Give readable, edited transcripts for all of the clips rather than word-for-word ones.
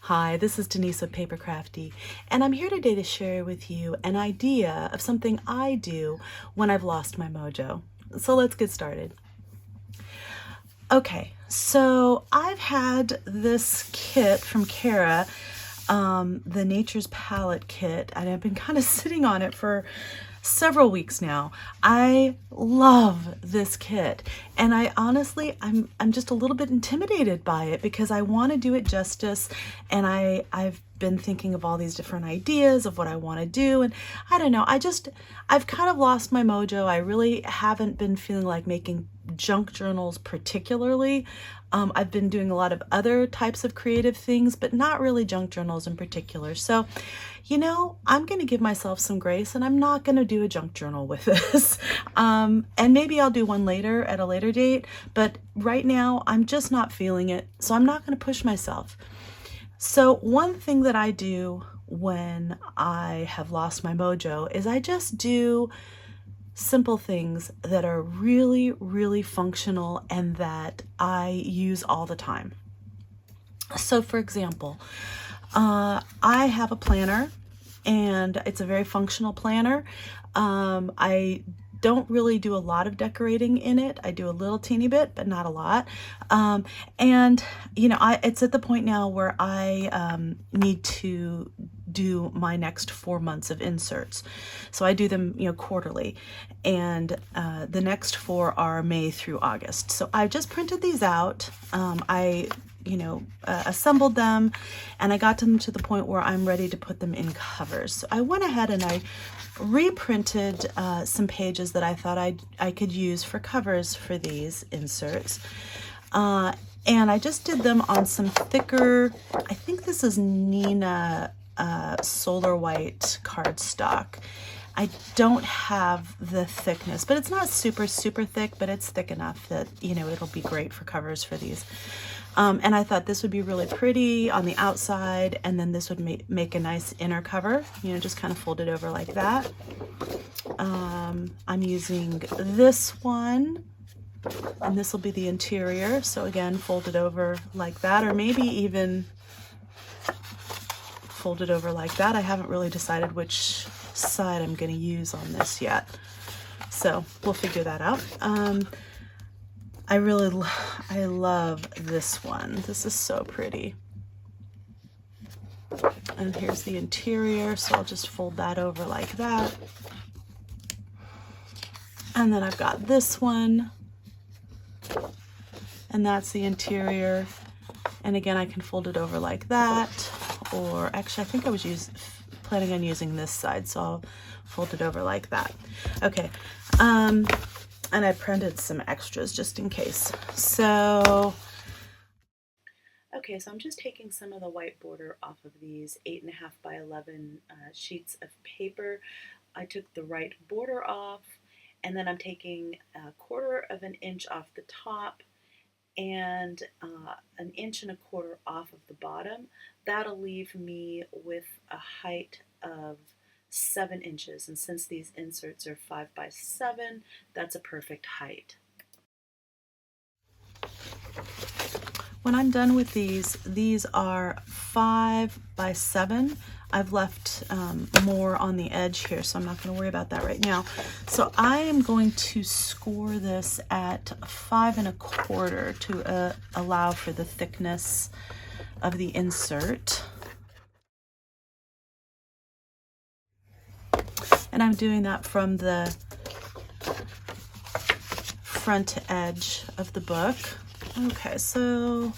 Hi, this is Denise with PaperKraftD, and I'm here today to share with you an idea of something I do when I've lost my mojo. So let's get started. Okay, so I've had this kit from Cara, the Nature's Palette kit, and I've been kind of sitting on it for several weeks now. I love this kit, and I'm just a little bit intimidated by it because I want to do it justice, and I've been thinking of all these different ideas of what I want to do, and I don't know, I've kind of lost my mojo. I really haven't been feeling like making junk journals particularly. I've been doing a lot of other types of creative things, but not really junk journals in particular. So, you know, I'm going to give myself some grace, and I'm not going to do a junk journal with this. And maybe I'll do one later at a later date, but right now I'm just not feeling it. So I'm not going to push myself. So one thing that I do when I have lost my mojo is I just do simple things that are really, really functional and that I use all the time. So for example, I have a planner, and it's a very functional planner. I don't really do a lot of decorating in it. I do a little teeny bit, but not a lot. And you know, it's at the point now where I need to do my next 4 months of inserts. So I do them, you know, quarterly, and the next 4 are May through August. So I just printed these out. Assembled them, and I got them to the point where I'm ready to put them in covers. So I went ahead and I reprinted some pages that I thought I could use for covers for these inserts. And I just did them on some thicker, I think this is Nina Solar White cardstock. I don't have the thickness, but it's not super, super thick, but it's thick enough that, you know, it'll be great for covers for these. And I thought this would be really pretty on the outside, and then this would make a nice inner cover, you know, just kind of fold it over like that. I'm using this one, and this will be the interior. So again, fold it over like that, or maybe even fold it over like that. I haven't really decided which side I'm going to use on this yet, so we'll figure that out. I love this one. This is so pretty. And here's the interior, so I'll just fold that over like that. And then I've got this one, and that's the interior. And again, I can fold it over like that, or actually I think I was planning on using this side, so I'll fold it over like that. Okay. And I printed some extras just in case. So, okay, so I'm just taking some of the white border off of these 8.5 by 11 sheets of paper. I took the right border off, and then I'm taking 1/4 inch off the top and 1.25 inches off of the bottom. That'll leave me with a height of 7 inches, and since these inserts are 5 by 7, that's a perfect height. When I'm done with these are 5 by 7. I've left more on the edge here, so I'm not going to worry about that right now. So I am going to score this at 5 1/4 to allow for the thickness of the insert. And I'm doing that from the front edge of the book. Okay, so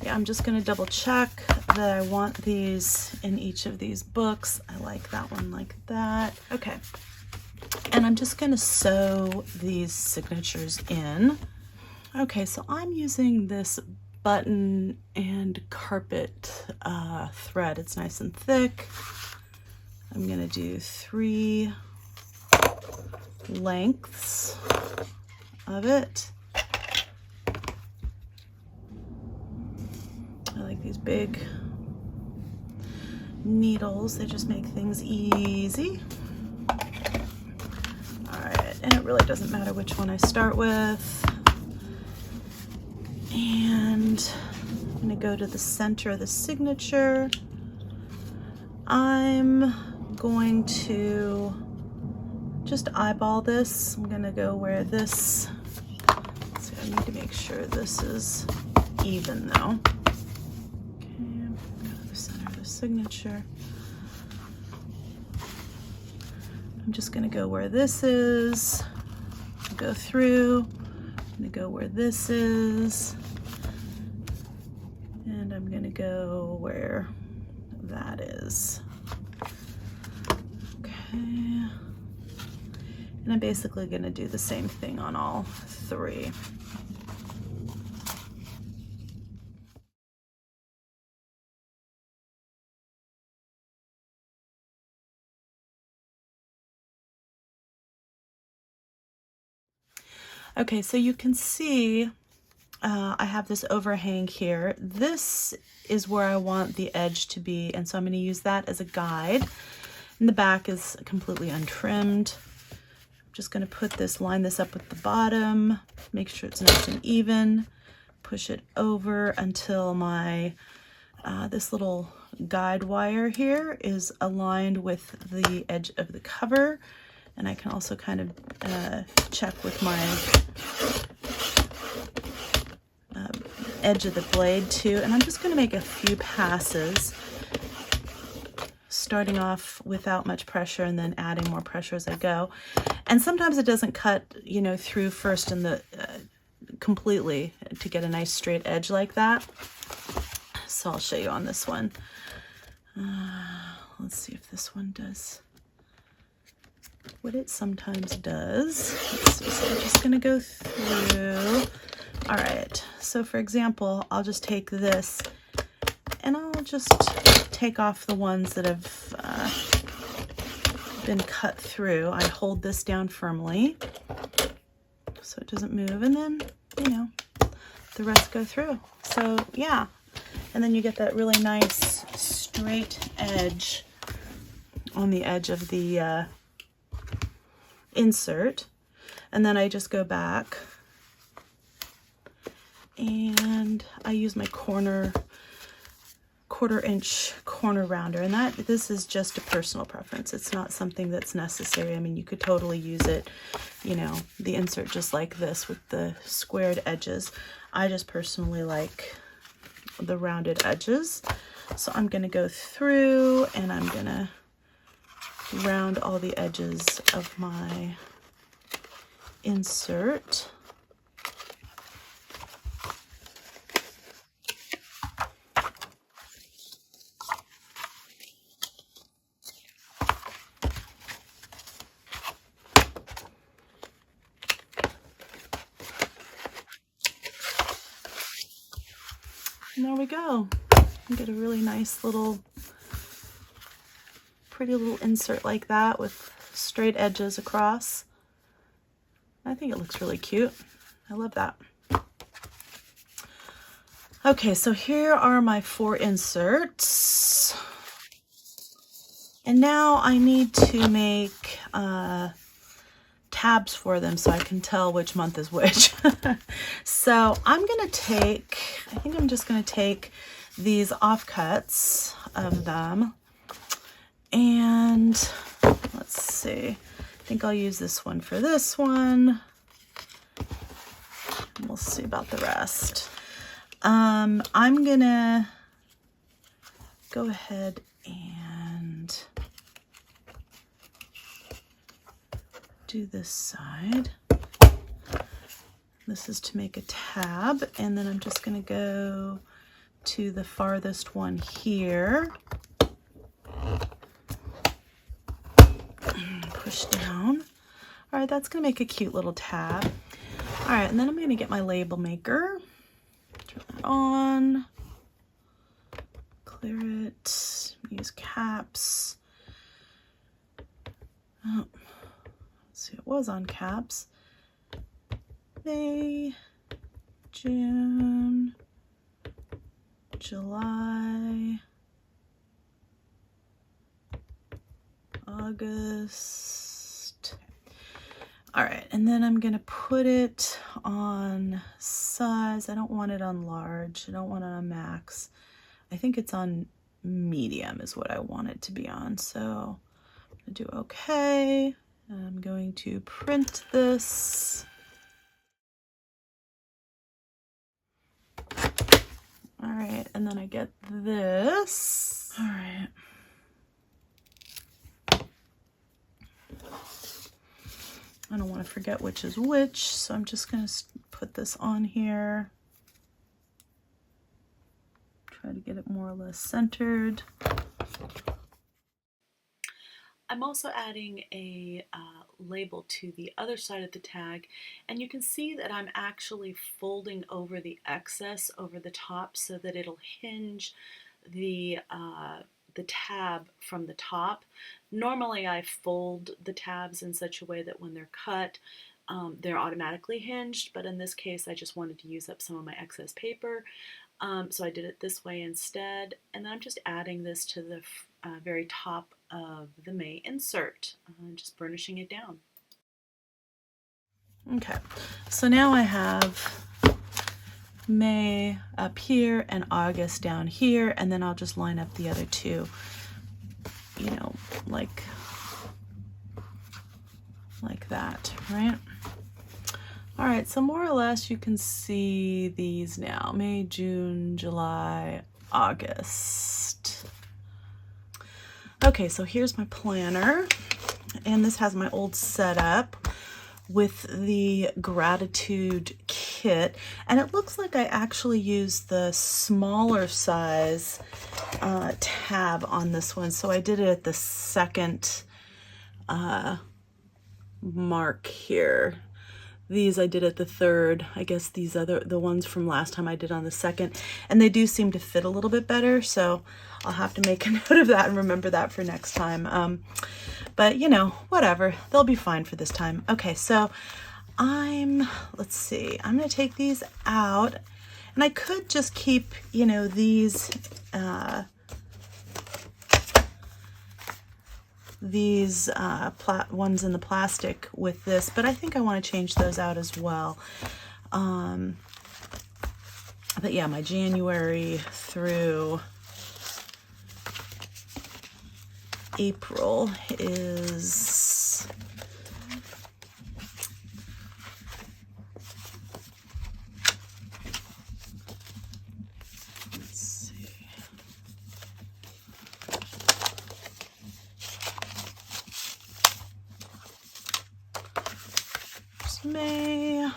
yeah, I'm just going to double check that I want these in each of these books. I like that one like that. Okay, and I'm just going to sew these signatures in. Okay, so I'm using this button and carpet thread. It's nice and thick. I'm going to do 3 lengths of it. I like these big needles. They just make things easy. All right, and it really doesn't matter which one I start with. And I'm gonna go to the center of the signature. I'm going to just eyeball this. I'm gonna go where this, so I need to make sure this is even though. Okay, go to the center of the signature. I'm just gonna go where this is, go through, I'm gonna go where this is, and I'm gonna go where that is. Okay. And I'm basically gonna do the same thing on all three. Okay, so you can see I have this overhang here. This is where I want the edge to be, and so I'm going to use that as a guide. And the back is completely untrimmed. I'm just going to put this, line this up with the bottom, make sure it's nice and even, push it over until my this little guide wire here is aligned with the edge of the cover. And I can also kind of check with my edge of the blade too. And I'm just going to make a few passes, starting off without much pressure and then adding more pressure as I go. And sometimes it doesn't cut, you know, through first in the completely to get a nice straight edge like that. So I'll show you on this one. Let's see if this one does what it sometimes does. Let's see, so I'm just gonna go through. All right, so for example, I'll just take this and I'll just take off the ones that have been cut through. I hold this down firmly so it doesn't move, and then, you know, the rest go through. So yeah, and then you get that really nice straight edge on the edge of the insert. And then I just go back and I use my quarter-inch corner rounder, and this is just a personal preference. It's not something that's necessary. I mean, you could totally use it, you know, the insert just like this with the squared edges. I just personally like the rounded edges. So I'm going to go through and I'm going to round all the edges of my insert. And there we go. You get a really nice little, pretty little insert like that with straight edges across. I think it looks really cute. I love that. Okay, so here are my 4 inserts. And now I need to make tabs for them so I can tell which month is which. So I'm gonna take, I think I'm just gonna take these offcuts of them, and let's see, I think I'll use this one for this one. We'll see about the rest. I'm gonna go ahead and do this side. This is to make a tab, and then I'm just gonna go to the farthest one here. Push down. All right, that's gonna make a cute little tab. All right, and then I'm gonna get my label maker, turn that on, clear it, use caps. Oh, let's see, it was on caps. May, June, July, August. All right, and then I'm gonna put it on size. I don't want it on large. I don't want it on max. I think it's on medium is what I want it to be on. So I'm gonna do okay. I'm going to print this. All right, and then I get this. All right. I don't want to forget which is which, so I'm just going to put this on here. Try to get it more or less centered. I'm also adding a label to the other side of the tag, and you can see that I'm actually folding over the excess over the top so that it'll hinge the tab from the top. Normally I fold the tabs in such a way that when they're cut, they're automatically hinged, but in this case I just wanted to use up some of my excess paper. So I did it this way instead, and then I'm just adding this to the very top of the May insert, just burnishing it down. Okay, so now I have May up here and August down here, and then I'll just line up the other two, you know, like that, right? All right, so more or less you can see these now: May, June, July, August. Okay, so here's my planner, and this has my old setup with the gratitude kit, and it looks like I actually used the smaller size tab on this one, so I did it at the second mark here. These I did at the third. I guess these other, the ones from last time I did on the second, and they do seem to fit a little bit better, so I'll have to make a note of that and remember that for next time. But you know, whatever, they'll be fine for this time. Okay, so let's see, I'm gonna take these out, and I could just keep, you know, these ones in the plastic with this, but I think I want to change those out as well. But yeah, my January through April is May,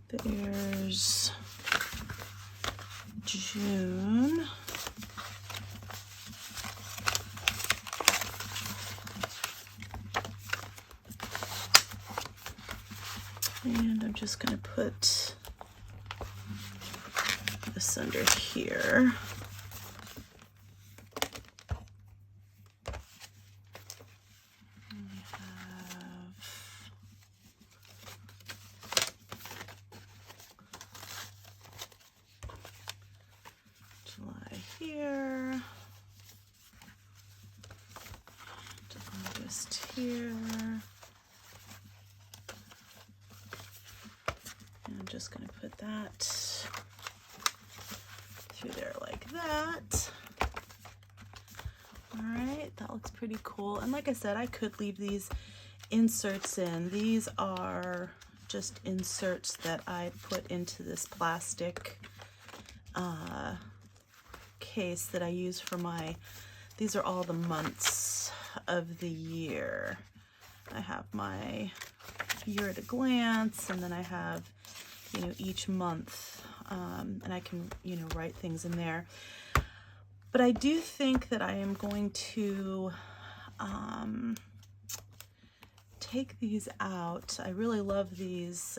there's June, and I'm just going to put this under here. Here, to August here, and I'm just going to put that through there like that. All right, that looks pretty cool. And like I said, I could leave these inserts in. These are just inserts that I put into this plastic case that I use for these are all the months of the year. I have my year at a glance, and then I have, you know, each month, and I can, you know, write things in there. But I do think that I am going to take these out. I really love these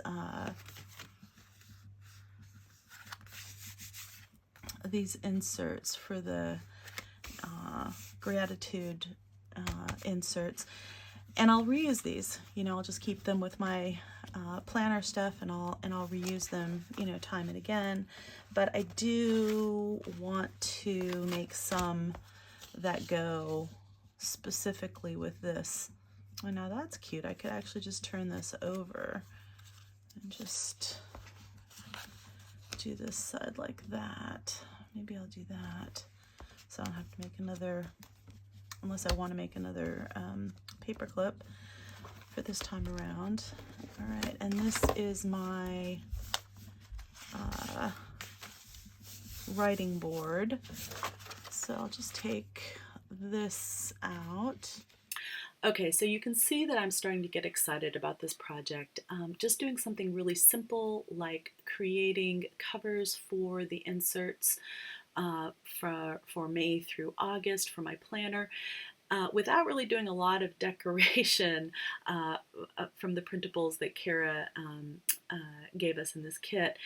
inserts for the gratitude inserts, and I'll reuse these. You know, I'll just keep them with my planner stuff, and I'll reuse them, you know, time and again. But I do want to make some that go specifically with this Oh, now that's cute. I could actually just turn this over and just do this side like that. Maybe I'll do that. So I don't have to make another, unless I want to make another paper clip for this time around. All right, and this is my writing board. So I'll just take this out. Okay, so you can see that I'm starting to get excited about this project. Just doing something really simple like creating covers for the inserts for May through August for my planner. Without really doing a lot of decoration from the printables that Cara gave us in this kit,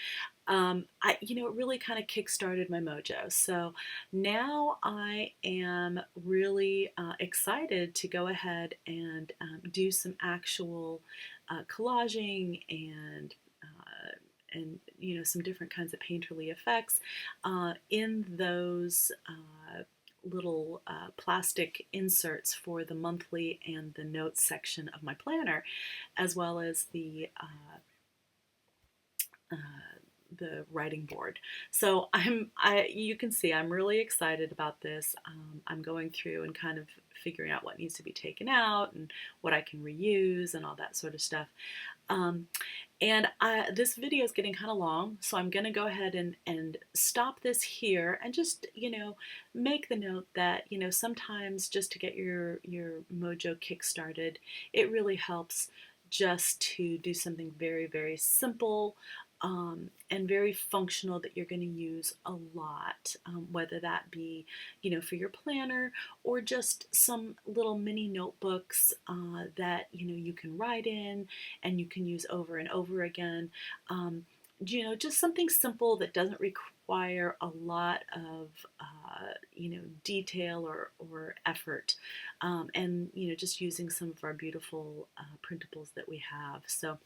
it really kind of kick-started my mojo. So now I am really excited to go ahead and do some actual collaging and some different kinds of painterly effects in those little plastic inserts for the monthly and the notes section of my planner, as well as the writing board. So you can see I'm really excited about this. I'm going through and kind of figuring out what needs to be taken out and what I can reuse and all that sort of stuff. This video is getting kind of long, so I'm going to go ahead and stop this here and just, make the note that, sometimes just to get your mojo kick-started, it really helps just to do something very, very simple and very functional that you're going to use a lot, whether that be, for your planner or just some little mini notebooks that, you can write in and you can use over and over again. Just something simple that doesn't require a lot of, detail or effort. Just using some of our beautiful printables that we have. So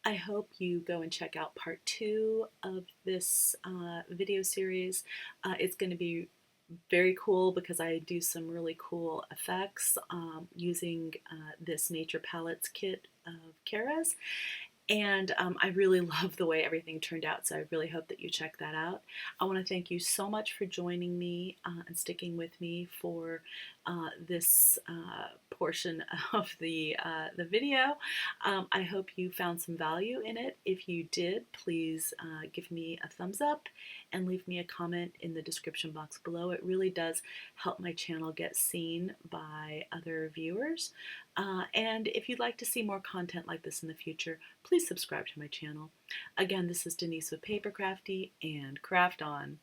I hope you go and check out part 2 of this video series. It's going to be very cool because I do some really cool effects using this Nature Palettes kit of Cara's. And I really love the way everything turned out, so I really hope that you check that out. I want to thank you so much for joining me and sticking with me for this portion of the video. I hope you found some value in it. If you did, please give me a thumbs up and leave me a comment in the description box below. It really does help my channel get seen by other viewers. And if you'd like to see more content like this in the future, please subscribe to my channel. Again, this is Denise with PaperKraftD, and craft on!